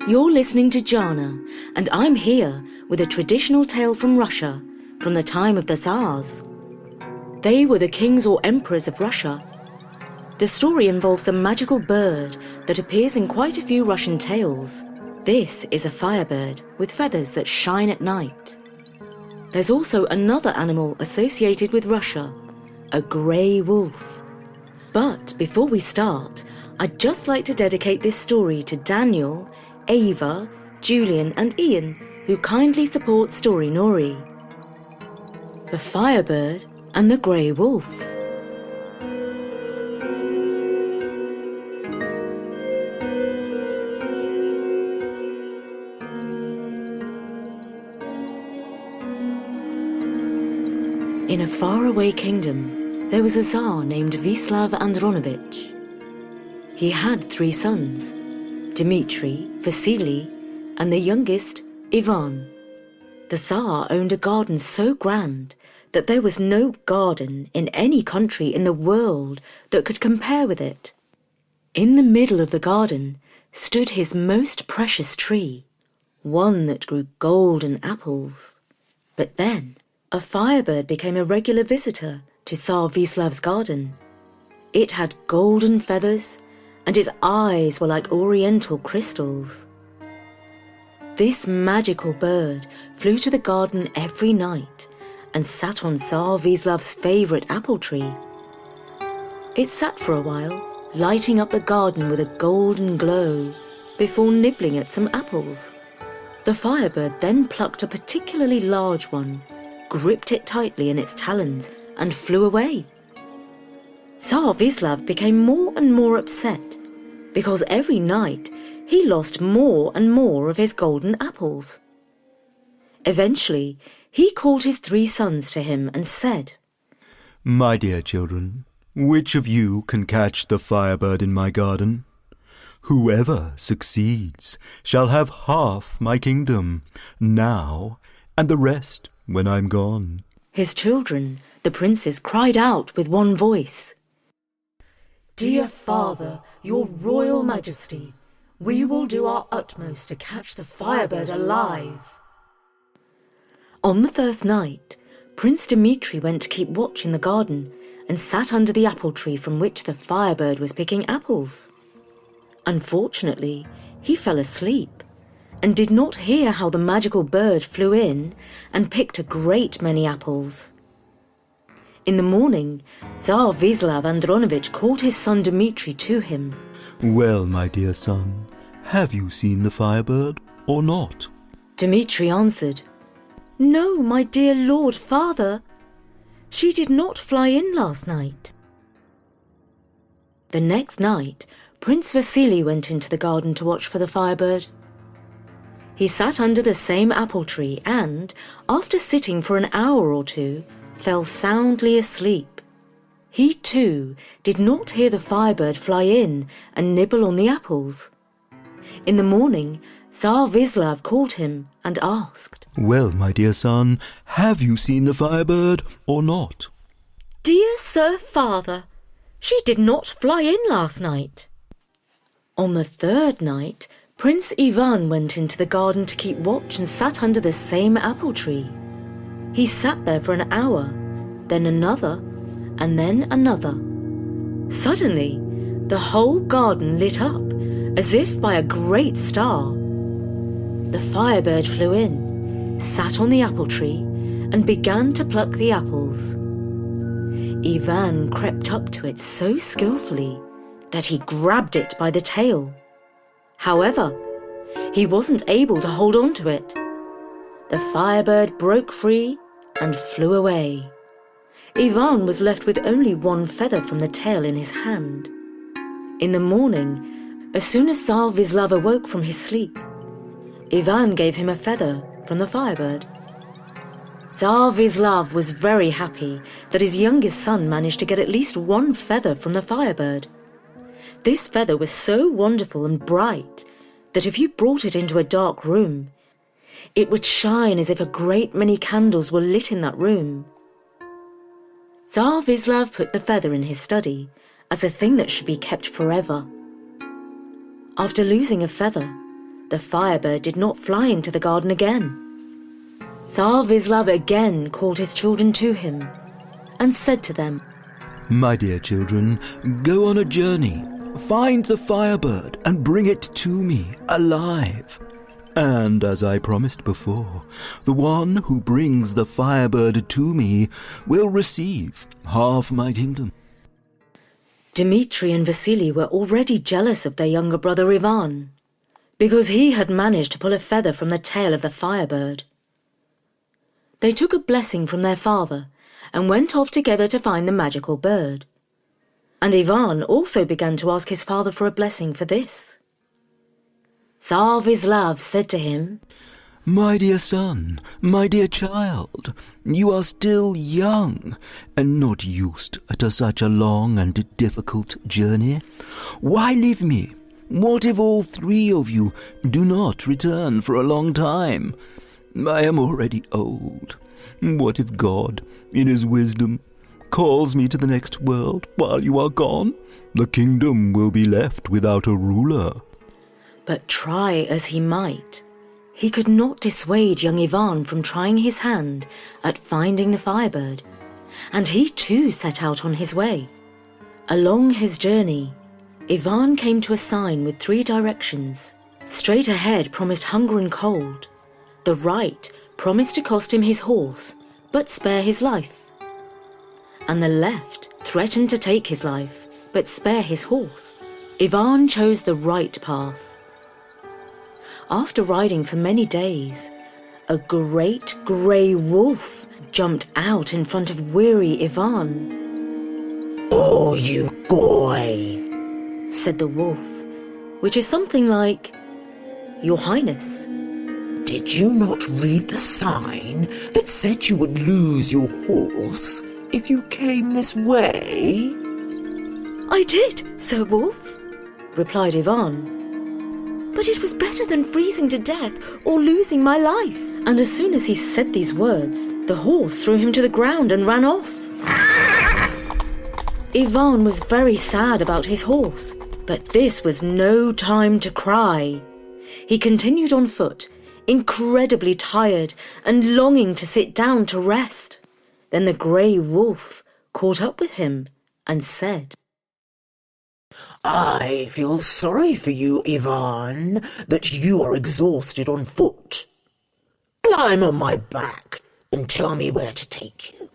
You're listening to Jana, and I'm here with a traditional tale from Russia, from the time of the Tsars. They were the kings or emperors of Russia. The story involves a magical bird that appears in quite a few Russian tales. This is a firebird with feathers that shine at night. There's also another animal associated with Russia, a grey wolf. But before we start, I'd just like to dedicate this story to Daniel, Ava, Julian and Ian, who kindly support Story Nori. The Firebird and the Grey Wolf. In a faraway kingdom, there was a Tsar named Vislav Andronovich. He had 3 sons, Dmitri, Vasily, and the youngest, Ivan. The Tsar owned a garden so grand that there was no garden in any country in the world that could compare with it. In the middle of the garden stood his most precious tree, one that grew golden apples. But then a firebird became a regular visitor to Tsar Vislav's garden. It had golden feathers, and its eyes were like oriental crystals. This magical bird flew to the garden every night and sat on Tsar Vislav's favourite apple tree. It sat for a while, lighting up the garden with a golden glow, before nibbling at some apples. The firebird then plucked a particularly large one, gripped it tightly in its talons, and flew away. Tsar Vislav became more and more upset, because every night he lost more and more of his golden apples. Eventually, he called his 3 sons to him and said, "My dear children, which of you can catch the firebird in my garden? Whoever succeeds shall have half my kingdom now, and the rest when I'm gone." His children, the princes, cried out with one voice, "Dear Father, your Royal Majesty, we will do our utmost to catch the firebird alive." On the first night, Prince Dmitri went to keep watch in the garden and sat under the apple tree from which the firebird was picking apples. Unfortunately, he fell asleep and did not hear how the magical bird flew in and picked a great many apples. In the morning, Tsar Vislav Andronovich called his son Dmitri to him. "Well, my dear son, have you seen the firebird or not?" Dmitri answered, "No, my dear Lord Father. She did not fly in last night." The next night, Prince Vasily went into the garden to watch for the firebird. He sat under the same apple tree and, after sitting for an hour or 2, fell soundly asleep. He too did not hear the firebird fly in and nibble on the apples. In the morning, Tsar Vislav called him and asked, "Well, my dear son, have you seen the firebird or not?" "Dear Sir Father, she did not fly in last night." On the 3rd night, Prince Ivan went into the garden to keep watch and sat under the same apple tree. He sat there for an hour, then another, and then another. Suddenly, the whole garden lit up, as if by a great star. The firebird flew in, sat on the apple tree, and began to pluck the apples. Ivan crept up to it so skillfully that he grabbed it by the tail. However, he wasn't able to hold on to it. The firebird broke free and flew away. Ivan was left with only 1 feather from the tail in his hand. In the morning, as soon as Tsar Vislav awoke from his sleep, Ivan gave him a feather from the firebird. Tsar Vislav was very happy that his youngest son managed to get at least 1 feather from the firebird. This feather was so wonderful and bright that if you brought it into a dark room, it would shine as if a great many candles were lit in that room. Tsar Vislav put the feather in his study as a thing that should be kept forever. After losing a feather, the Firebird did not fly into the garden again. Tsar Vislav again called his children to him and said to them, My dear children, go on a journey. Find the Firebird and bring it to me alive. And as I promised before, the one who brings the Firebird to me will receive half my kingdom. Dmitri and Vasily were already jealous of their younger brother Ivan, because he had managed to pull a feather from the tail of the Firebird. They took a blessing from their father and went off together to find the magical bird. And Ivan also began to ask his father for a blessing for this. Tsar Vislav said to him, My dear son, my dear child, you are still young and not used to such a long and difficult journey. Why leave me? What if all three of you do not return for a long time? I am already old. What if God, in his wisdom, calls me to the next world while you are gone? The kingdom will be left without a ruler. But try as he might, he could not dissuade young Ivan from trying his hand at finding the Firebird, and he too set out on his way. Along his journey, Ivan came to a sign with 3 directions. Straight ahead promised hunger and cold. The right promised to cost him his horse, but spare his life. And the left threatened to take his life, but spare his horse. Ivan chose the right path. After riding for many days, a great grey wolf jumped out in front of weary Ivan. "Oh, you boy," said the wolf, which is something like, Your Highness. "Did you not read the sign that said you would lose your horse if you came this way?" I did, Sir Wolf, replied Ivan. But it was better than freezing to death or losing my life. And as soon as he said these words, the horse threw him to the ground and ran off. Ivan was very sad about his horse, but this was no time to cry. He continued on foot, incredibly tired and longing to sit down to rest. Then the grey wolf caught up with him and said, "I feel sorry for you, Ivan, that you are exhausted on foot. Climb on my back and tell me where to take you."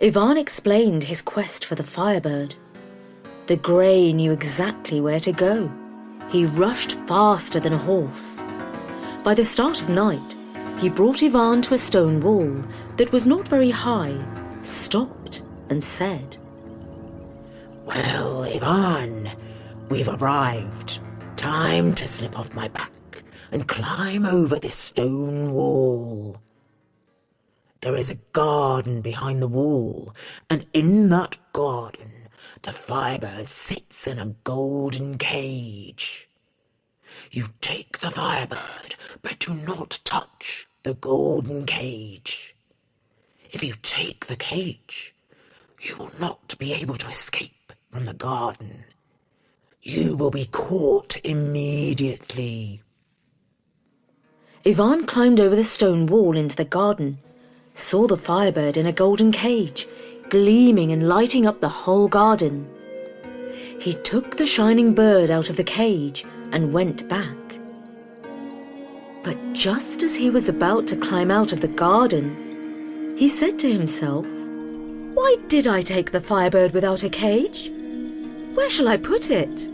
Ivan explained his quest for the Firebird. The grey knew exactly where to go. He rushed faster than a horse. By the start of night, he brought Ivan to a stone wall that was not very high, stopped and said, "Well, Ivan, we've arrived. Time to slip off my back and climb over this stone wall. There is a garden behind the wall, and in that garden the Firebird sits in a golden cage. You take the Firebird, but do not touch the golden cage. If you take the cage, you will not be able to escape from the garden. You will be caught immediately." Ivan climbed over the stone wall into the garden, saw the Firebird in a golden cage, gleaming and lighting up the whole garden. He took the shining bird out of the cage and went back. But just as he was about to climb out of the garden, he said to himself, "Why did I take the Firebird without a cage? Where shall I put it?"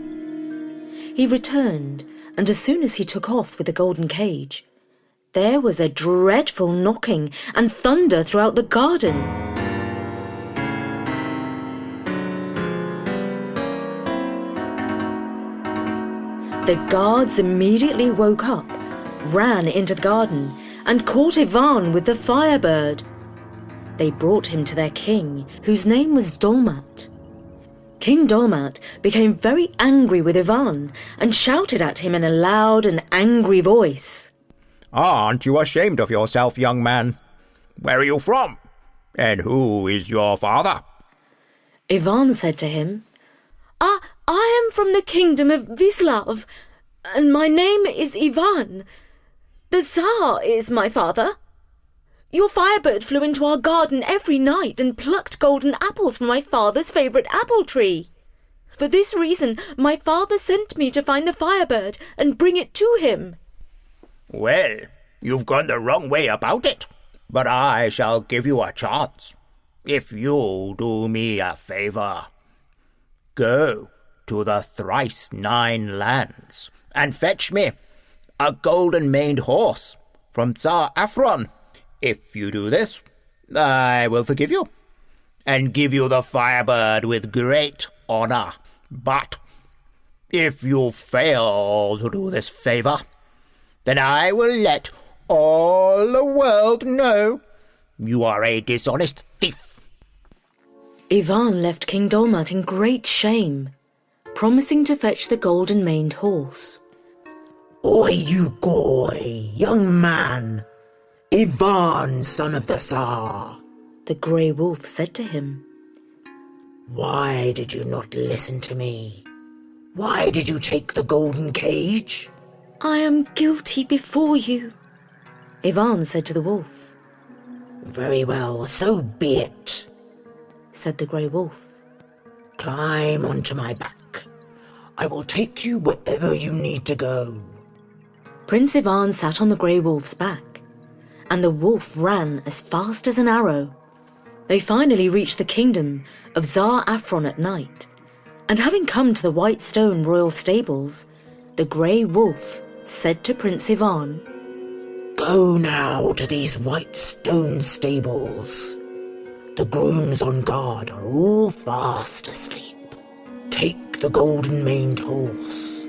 He returned, and as soon as he took off with the golden cage, there was a dreadful knocking and thunder throughout the garden. The guards immediately woke up, ran into the garden, and caught Ivan with the Firebird. They brought him to their king, whose name was Dolmat. King Dolmat became very angry with Ivan and shouted at him in a loud and angry voice. "Aren't you ashamed of yourself, young man? Where are you from? And who is your father?" Ivan said to him, I am from the kingdom of Vislav. And my name is Ivan. The Tsar is my father. Your Firebird flew into our garden every night and plucked golden apples from my father's favourite apple tree. For this reason, my father sent me to find the Firebird and bring it to him. Well, you've gone the wrong way about it, but I shall give you a chance, if you'll do me a favour. Go to the thrice 9 lands and fetch me a golden-maned horse from Tsar Afron. If you do this, I will forgive you and give you the Firebird with great honour. But if you fail to do this favour, then I will let all the world know you are a dishonest thief. Ivan left King Dolmat in great shame, promising to fetch the golden-maned horse. Oi, you goy, young man! Ivan, son of the Tsar! The grey wolf said to him. Why did you not listen to me? Why did you take the golden cage? I am guilty before you, Ivan said to the wolf. Very well, so be it, said the grey wolf. Climb onto my back. I will take you wherever you need to go. Prince Ivan sat on the grey wolf's back, and the wolf ran as fast as an arrow. They finally reached the kingdom of Tsar Afron at night, and having come to the white stone royal stables, the grey wolf said to Prince Ivan, Go now to these white stone stables. The grooms on guard are all fast asleep. Take the golden-maned horse.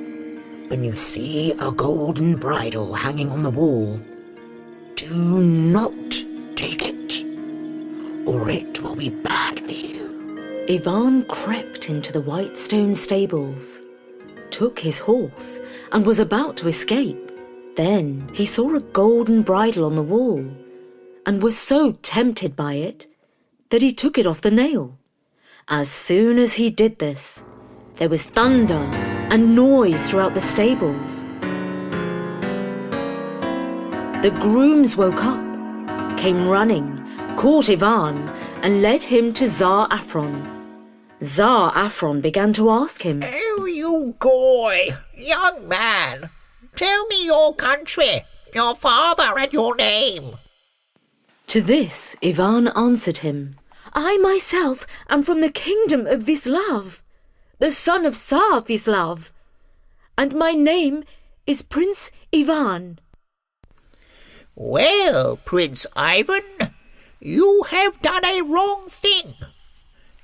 When you see a golden bridle hanging on the wall, do not take it, or it will be bad for you. Ivan crept into the white stone stables, took his horse, and was about to escape. Then he saw a golden bridle on the wall, and was so tempted by it that he took it off the nail. As soon as he did this, there was thunder and noise throughout the stables. The grooms woke up, came running, caught Ivan, and led him to Tsar Afron. Tsar Afron began to ask him, Oh, you goy, young man, tell me your country, your father, and your name. To this Ivan answered him, I myself am from the kingdom of Vislav, the son of Tsar Vislav, and my name is Prince Ivan. Well, Prince Ivan, you have done a wrong thing,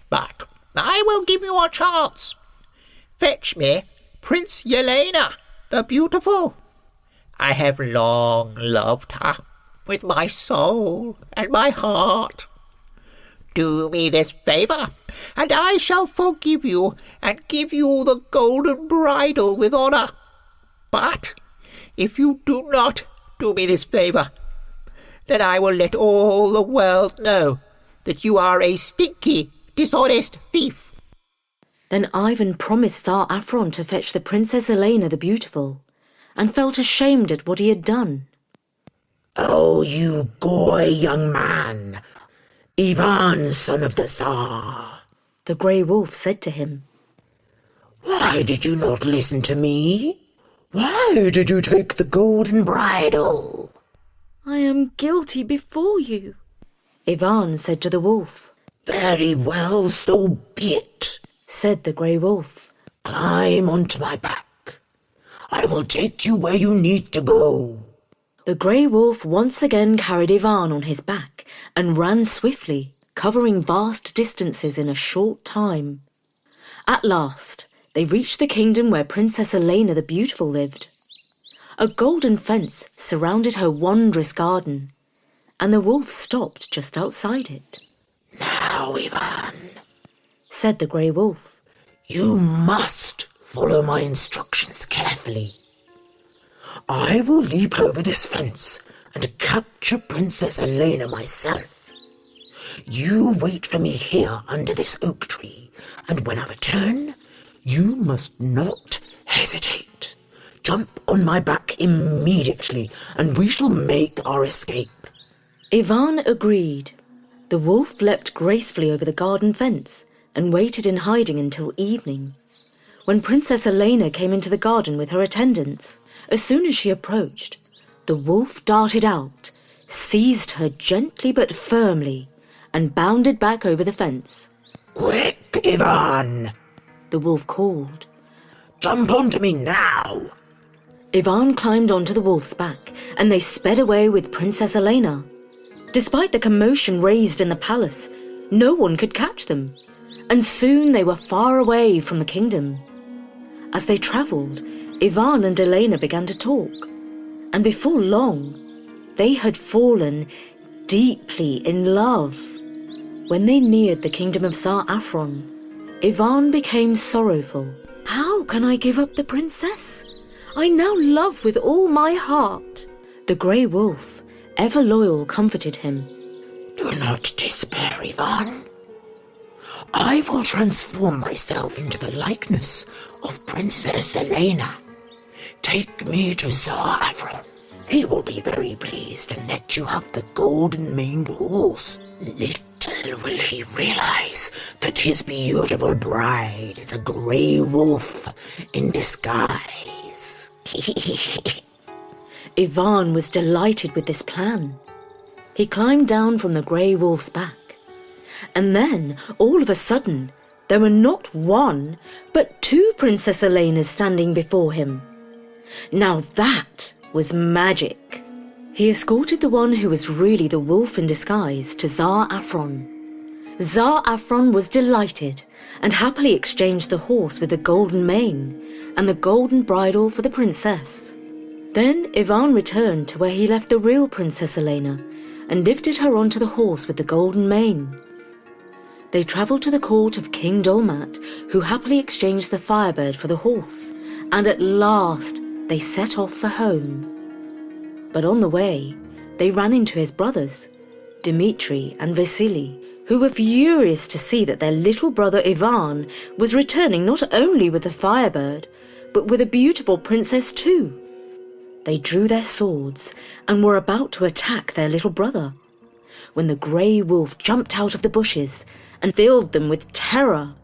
but I will give you a chance. Fetch me Prince Yelena, the beautiful. I have long loved her with my soul and my heart. Do me this favour, and I shall forgive you and give you the golden bridle with honour. But if you do not do me this favour, then I will let all the world know that you are a stinky, dishonest thief. Then Ivan promised Tsar Afron to fetch the Princess Elena the Beautiful, and felt ashamed at what he had done. Oh, you goy, young man! Ivan, son of the Tsar! The grey wolf said to him, Why did you not listen to me? Why did you take the golden bridle? I am guilty before you, Ivan said to the wolf. Very well, so be it, said the grey wolf. Climb onto my back. I will take you where you need to go. The grey wolf once again carried Ivan on his back and ran swiftly, covering vast distances in a short time. At last, they reached the kingdom where Princess Elena the Beautiful lived. A golden fence surrounded her wondrous garden, and the wolf stopped just outside it. Now, Ivan, said the grey wolf, you must follow my instructions carefully. I will leap over this fence and capture Princess Elena myself. You wait for me here under this oak tree, and when I return, you must not hesitate. Jump on my back immediately, and we shall make our escape. Ivan agreed. The wolf leapt gracefully over the garden fence and waited in hiding until evening, when Princess Elena came into the garden with her attendants. As soon as she approached, the wolf darted out, seized her gently but firmly, and bounded back over the fence. Quick, Ivan! The wolf called. Jump onto me now! Ivan climbed onto the wolf's back, and they sped away with Princess Elena. Despite the commotion raised in the palace, no one could catch them, and soon they were far away from the kingdom. As they travelled, Ivan and Elena began to talk, and before long, they had fallen deeply in love. When they neared the kingdom of Tsar Afron, Ivan became sorrowful. How can I give up the princess I now love with all my heart? The grey wolf, ever loyal, comforted him. Do not despair, Ivan. I will transform myself into the likeness of Princess Elena. Take me to Tsar Afron. He will be very pleased and let you have the golden-maned horse. Little will he realize that his beautiful bride is a grey wolf in disguise. Ivan was delighted with this plan. He climbed down from the grey wolf's back, and then, all of a sudden, there were not one, but two Princess Elenas standing before him. Now that was magic. He escorted the one who was really the wolf in disguise to Tsar Afron. Tsar Afron was delighted and happily exchanged the horse with the golden mane and the golden bridle for the princess. Then Ivan returned to where he left the real Princess Elena and lifted her onto the horse with the golden mane. They travelled to the court of King Dolmat, who happily exchanged the Firebird for the horse, and at last they set off for home. But on the way, they ran into his brothers, Dmitri and Vasily, who were furious to see that their little brother Ivan was returning not only with the Firebird, but with a beautiful princess too. They drew their swords and were about to attack their little brother, when the grey wolf jumped out of the bushes and filled them with terror.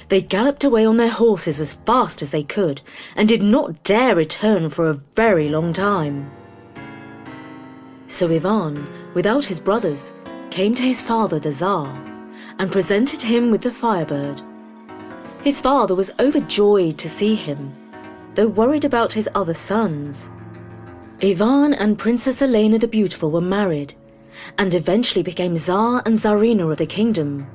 They galloped away on their horses as fast as they could and did not dare return for a very long time. So Ivan, without his brothers, came to his father the Tsar and presented him with the Firebird. His father was overjoyed to see him, though worried about his other sons. Ivan and Princess Elena the Beautiful were married and eventually became Tsar and Tsarina of the kingdom,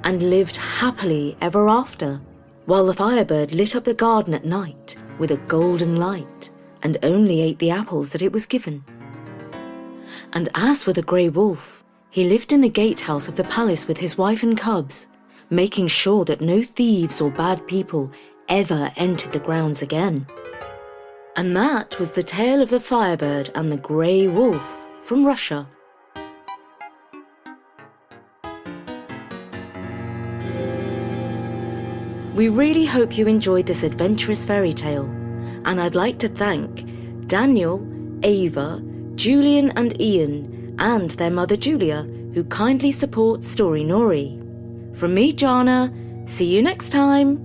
and lived happily ever after, while the Firebird lit up the garden at night with a golden light and only ate the apples that it was given. And as for the grey wolf, he lived in the gatehouse of the palace with his wife and cubs, making sure that no thieves or bad people ever entered the grounds again. And that was the tale of the Firebird and the grey wolf from Russia. We really hope you enjoyed this adventurous fairy tale, and I'd like to thank Daniel, Ava, Julian and Ian, and their mother Julia, who kindly support Story Nori. From me, Jana, see you next time!